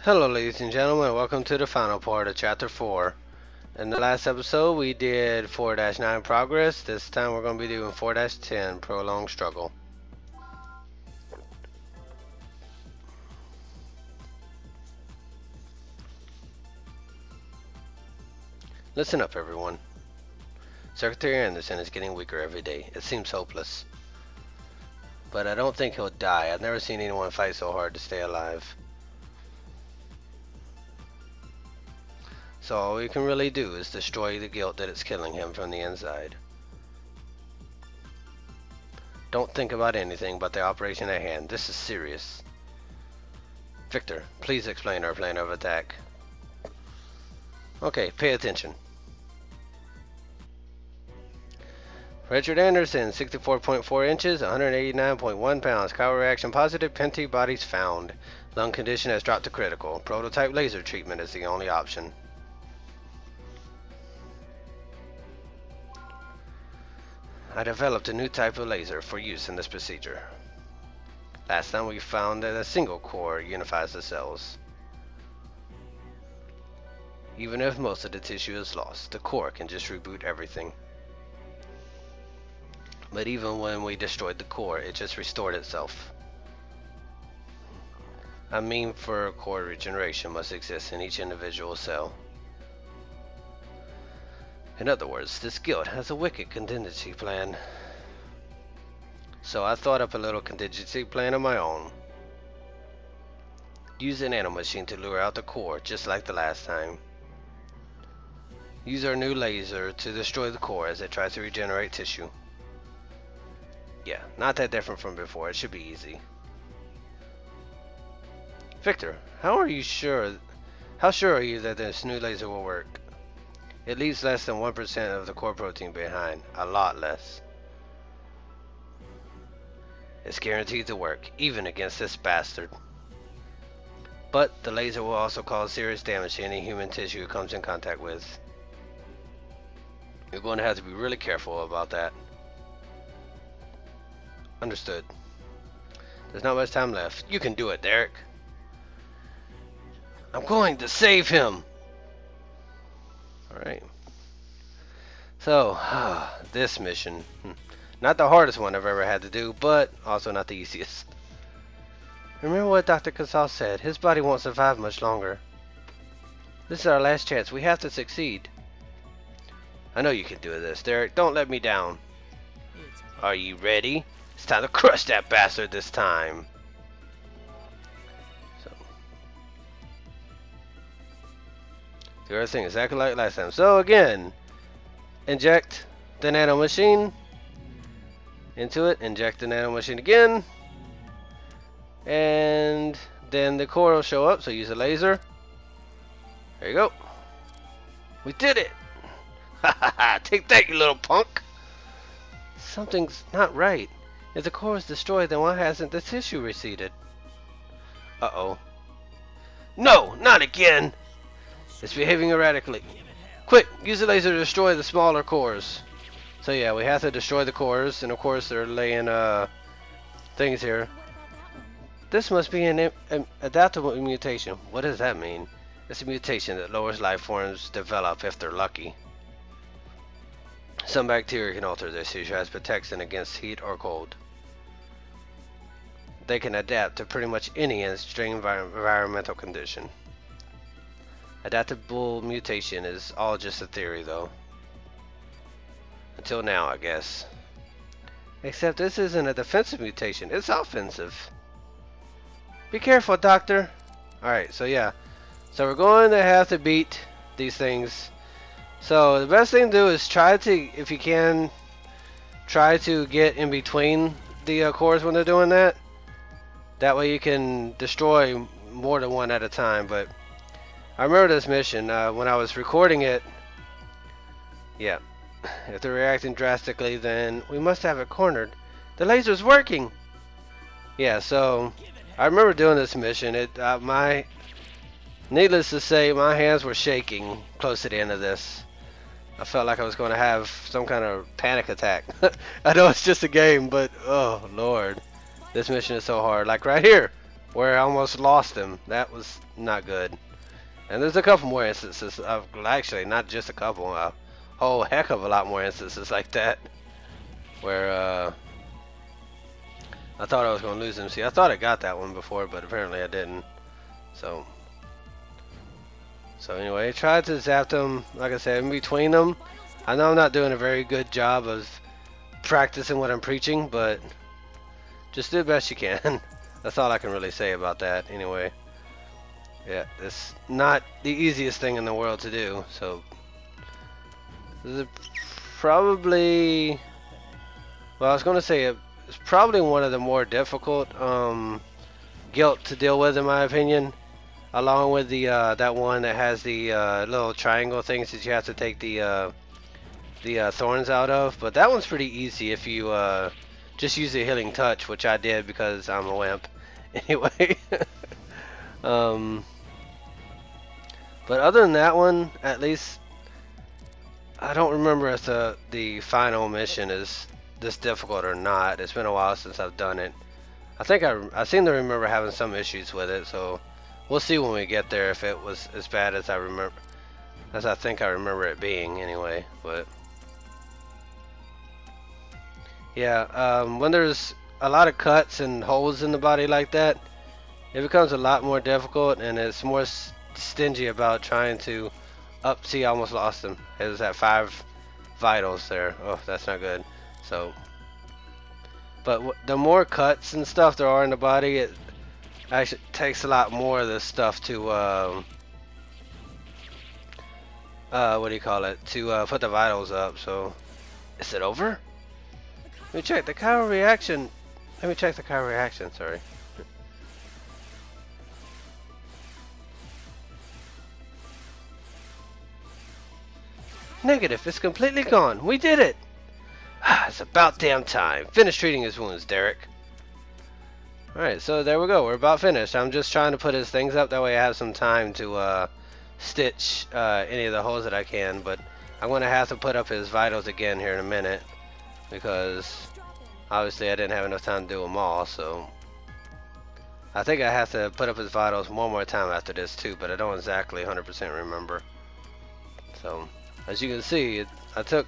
Hello ladies and gentlemen, welcome to the final part of Chapter 4. In the last episode we did 4-9 Progress. This time we're going to be doing 4-10 Prolonged Struggle. Listen up everyone. Secretary Anderson is getting weaker every day. It seems hopeless. But I don't think he'll die. I've never seen anyone fight so hard to stay alive. So all we can really do is destroy the guilt that is killing him from the inside. Don't think about anything but the operation at hand. This is serious. Victor, please explain our plan of attack. Okay, pay attention. Richard Anderson, 64.4 inches, 189.1 pounds. Cryo reaction positive. Pempti bodies found. Lung condition has dropped to critical. Prototype laser treatment is the only option. I developed a new type of laser for use in this procedure. Last time we found that a single core unifies the cells. Even if most of the tissue is lost, the core can just reboot everything. But even when we destroyed the core, it just restored itself. A mean for core regeneration must exist in each individual cell. In other words, this guild has a wicked contingency plan. So I thought up a little contingency plan of my own. Use a nanomachine to lure out the core, just like the last time. Use our new laser to destroy the core as it tries to regenerate tissue. Yeah, not that different from before. It should be easy. Victor, how sure are you that this new laser will work? It leaves less than 1% of the core protein behind. A lot less. It's guaranteed to work, even against this bastard. But the laser will also cause serious damage to any human tissue it comes in contact with. You're going to have to be really careful about that. Understood. There's not much time left. You can do it, Derek. I'm going to save him! Alright. So, this mission. Not the hardest one I've ever had to do, but also not the easiest. Remember what Dr. Casal said. His body won't survive much longer. This is our last chance. We have to succeed. I know you can do this, Derek. Don't let me down. Are you ready? It's time to crush that bastard this time. Do everything exactly like last time. So again, inject the nanomachine into it, inject the nanomachine again, and then the core will show up, so use a laser. There you go. We did it! Ha ha ha! Take that, you little punk! Something's not right. If the core is destroyed, then why hasn't the tissue receded? Uh-oh. No! Not again! It's behaving erratically. Quick! Use the laser to destroy the smaller cores. So yeah, we have to destroy the cores, and of course they're laying things here. This must be an adaptable mutation. What does that mean? It's a mutation that lowers life forms develop if they're lucky. Some bacteria can alter this tissue as protection against heat or cold. They can adapt to pretty much any extreme environmental condition. Adaptable mutation is all just a theory though. Until now, I guess. Except this isn't a defensive mutation, it's offensive. Be careful, Doctor. Alright, so yeah. So we're going to have to beat these things. So the best thing to do is try to, if you can, try to get in between the cores when they're doing that. That way you can destroy more than one at a time, but I remember this mission when I was recording it. Yeah, if they're reacting drastically, then we must have it cornered. The laser's working. Yeah, so I remember doing this mission. Needless to say, my hands were shaking close to the end of this. I felt like I was going to have some kind of panic attack. I know it's just a game, but oh lord, this mission is so hard. Like right here, where I almost lost him. That was not good. And there's a couple more instances of, actually, not just a couple, a whole heck of a lot more instances like that, where I thought I was going to lose him. See, I thought I got that one before, but apparently I didn't. So anyway, I tried to zap them, like I said, in between them. I know I'm not doing a very good job of practicing what I'm preaching, but just do the best you can. That's all I can really say about that, anyway. Yeah, it's not the easiest thing in the world to do, so this is probably, well, I was going to say it's probably one of the more difficult guilt to deal with, in my opinion, along with the that one that has the little triangle things that you have to take the thorns out of. But that one's pretty easy if you just use the healing touch, which I did because I'm a wimp. Anyway, but other than that one, at least I don't remember if the final mission is this difficult or not. It's been a while since I've done it. I think I seem to remember having some issues with it, so we'll see when we get there if it was as bad as I think I remember it being, anyway. But yeah, when there's a lot of cuts and holes in the body like that, it becomes a lot more difficult, and it's more stingy about trying to see, I almost lost him. It was at 5 vitals there. Oh, that's not good. So, but the more cuts and stuff there are in the body, it actually takes a lot more of this stuff to what do you call it, to put the vitals up. So, is it over? Let me check the cryo reaction. Let me check the cryo reaction, sorry. Negative, it's completely gone. We did it! It's about damn time. Finish treating his wounds, Derek. Alright, so there we go. We're about finished. I'm just trying to put his things up. That way I have some time to stitch any of the holes that I can. But I'm going to have to put up his vitals again here in a minute, because obviously I didn't have enough time to do them all. So I think I have to put up his vitals one more time after this too, but I don't exactly 100% remember. So as you can see, I took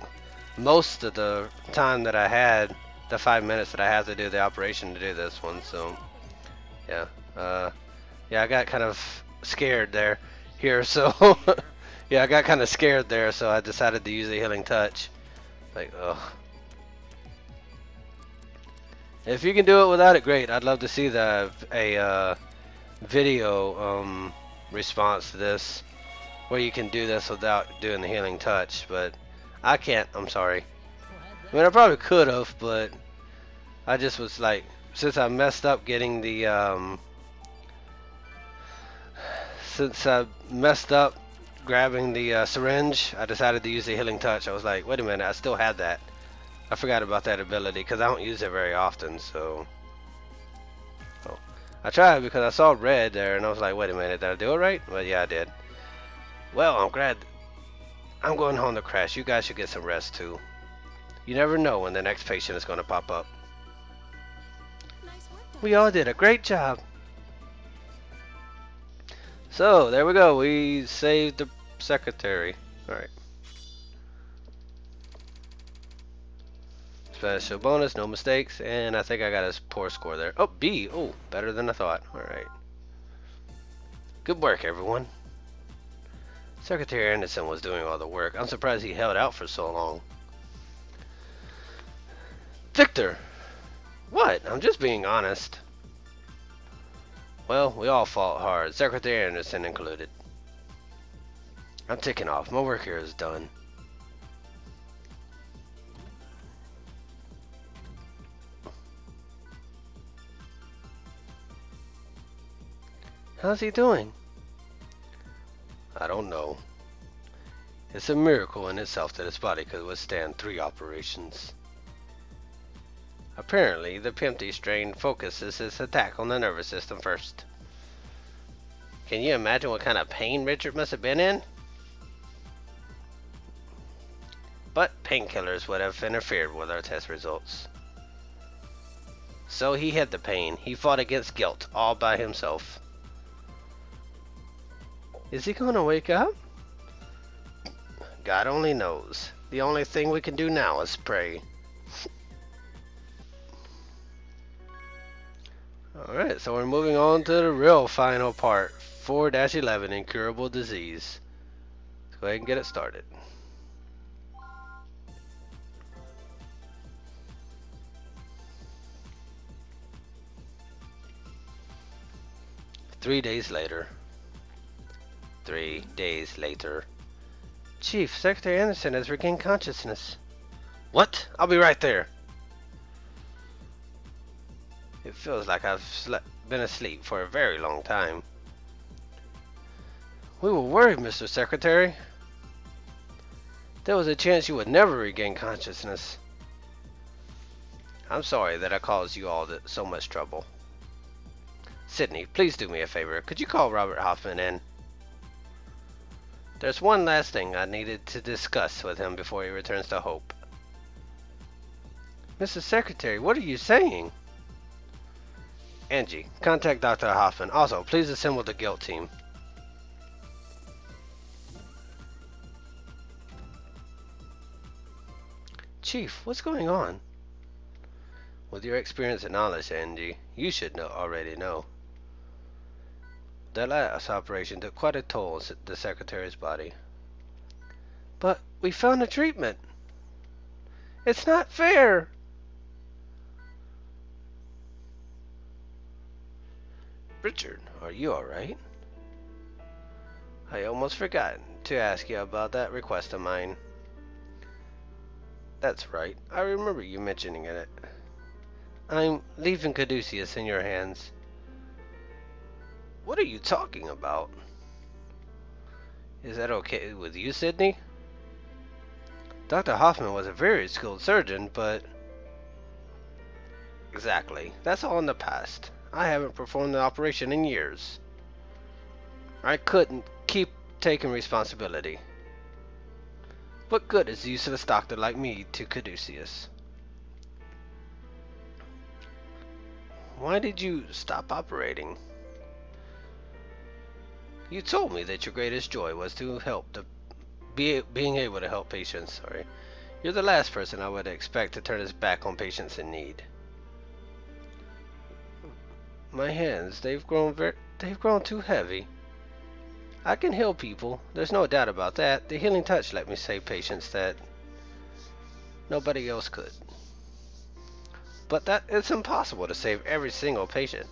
most of the time that I had, the 5 minutes that I had to do the operation to do this one. So yeah, yeah, I got kind of scared here. So yeah, I got kind of scared there, so I decided to use the healing touch. Like, ugh. If you can do it without it, great. I'd love to see a video response to this, where you can do this without doing the healing touch, but I can't. I'm sorry. I mean, I probably could have, but I just was like, since I messed up getting the grabbing the syringe, I decided to use the healing touch. I was like, wait a minute, I still had that. I forgot about that ability because I don't use it very often. So oh. I tried because I saw red there, and I was like, wait a minute, did I do it right? Well, yeah, I did. Well, I'm glad. I'm going home to crash. You guys should get some rest too. You never know when the next patient is going to pop up. We all did a great job. So there we go. We saved the secretary. All right. Special bonus, no mistakes, and I think I got a poor score there. Oh, B. Oh, better than I thought. All right. Good work, everyone. Secretary Anderson was doing all the work. I'm surprised he held out for so long. Victor! What? I'm just being honest. Well, we all fought hard, Secretary Anderson included. I'm ticking off. My work here is done. How's he doing? I don't know. It's a miracle in itself that his body could withstand 3 operations. Apparently, the Pempti strain focuses its attack on the nervous system first. Can you imagine what kind of pain Richard must have been in? But painkillers would have interfered with our test results. So he had the pain. He fought against guilt all by himself. Is he gonna wake up? God only knows. The only thing we can do now is pray. Alright, so we're moving on to the real final part. 4-11, Incurable Disease. Let's go ahead and get it started. Three days later. 3 days later. Chief, Secretary Anderson has regained consciousness. What? I'll be right there. It feels like I've been asleep for a very long time. We were worried, Mr. Secretary. There was a chance you would never regain consciousness. I'm sorry that I caused you all so much trouble. Sydney, please do me a favor. Could you call Robert Hoffman in? There's one last thing I needed to discuss with him before he returns to Hope. Mr. Secretary, what are you saying? Angie, contact Dr. Hoffman. Also, please assemble the guilt team. Chief, what's going on? With your experience and knowledge, Angie, you should already know. The last operation took quite a toll on the Secretary's body. But we found a treatment. It's not fair. Richard, are you alright? I almost forgot to ask you about that request of mine. That's right. I remember you mentioning it. I'm leaving Caduceus in your hands. What are you talking about? Is that okay with you, Sydney? Dr. Hoffman was a very skilled surgeon, but... Exactly. That's all in the past. I haven't performed the operation in years. I couldn't keep taking responsibility. What good is a useless doctor like me to Caduceus? Why did you stop operating? You told me that your greatest joy was to help being able to help patients. Sorry, you're the last person I would expect to turn his back on patients in need. My hands, they've grown too heavy. I can heal people. There's no doubt about that. The healing touch let me save patients that nobody else could. But it's impossible to save every single patient.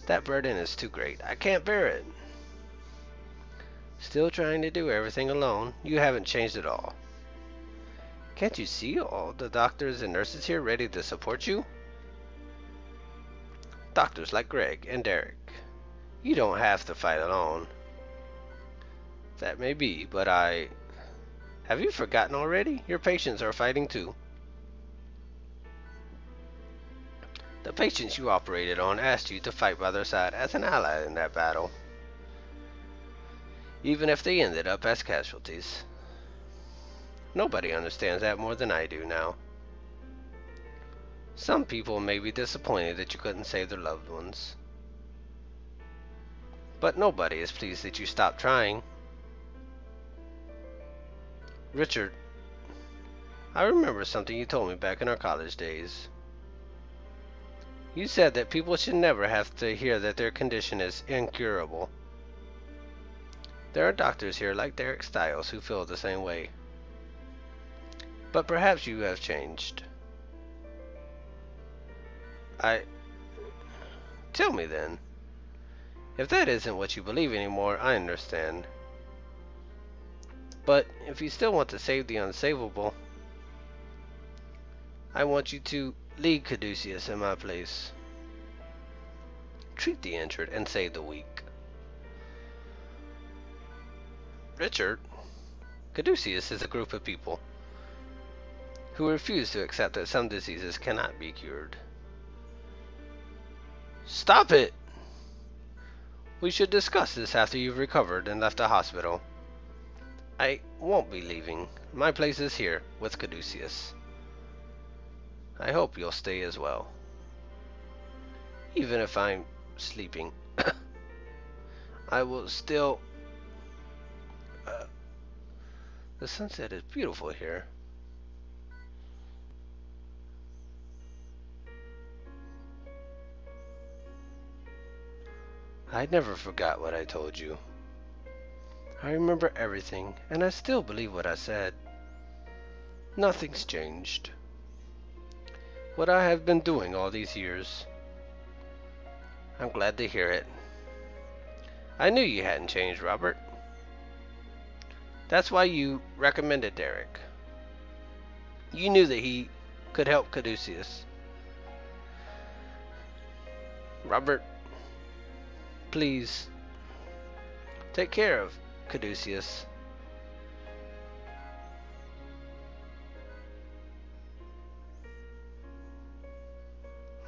That burden is too great. I can't bear it. Still trying to do everything alone. You haven't changed at all. Can't you see all the doctors and nurses here ready to support you? Doctors like Greg and Derek. You don't have to fight alone. That may be, but have you forgotten already? Your patients are fighting too. The patients you operated on asked you to fight by their side as an ally in that battle, even if they ended up as casualties. Nobody understands that more than I do now. Some people may be disappointed that you couldn't save their loved ones, but nobody is pleased that you stopped trying. Richard, I remember something you told me back in our college days. You said that people should never have to hear that their condition is incurable. There are doctors here like Derek Stiles who feel the same way. But perhaps you have changed. Tell me then. If that isn't what you believe anymore, I understand. But if you still want to save the unsavable, I want you to lead Caduceus in my place. Treat the injured and save the weak. Richard, Caduceus is a group of people who refuse to accept that some diseases cannot be cured. Stop it! We should discuss this after you've recovered and left the hospital. I won't be leaving. My place is here with Caduceus. I hope you'll stay as well. Even if I'm sleeping, I will still... the sunset is beautiful here. I never forgot what I told you. I remember everything, and I still believe what I said. Nothing's changed. What I have been doing all these years. I'm glad to hear it. I knew you hadn't changed, Robert. That's why you recommended Derek. You knew that he could help Caduceus. Robert, please take care of Caduceus.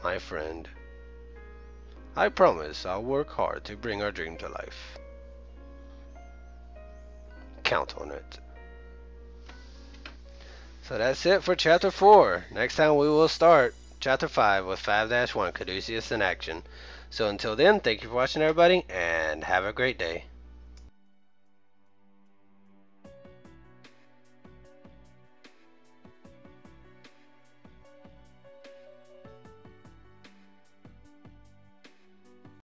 My friend, I promise I'll work hard to bring our dream to life. Count on it. So that's it for Chapter 4. Next time we will start Chapter 5 with 5-1, Caduceus in action. So until then, thank you for watching, everybody, and have a great day.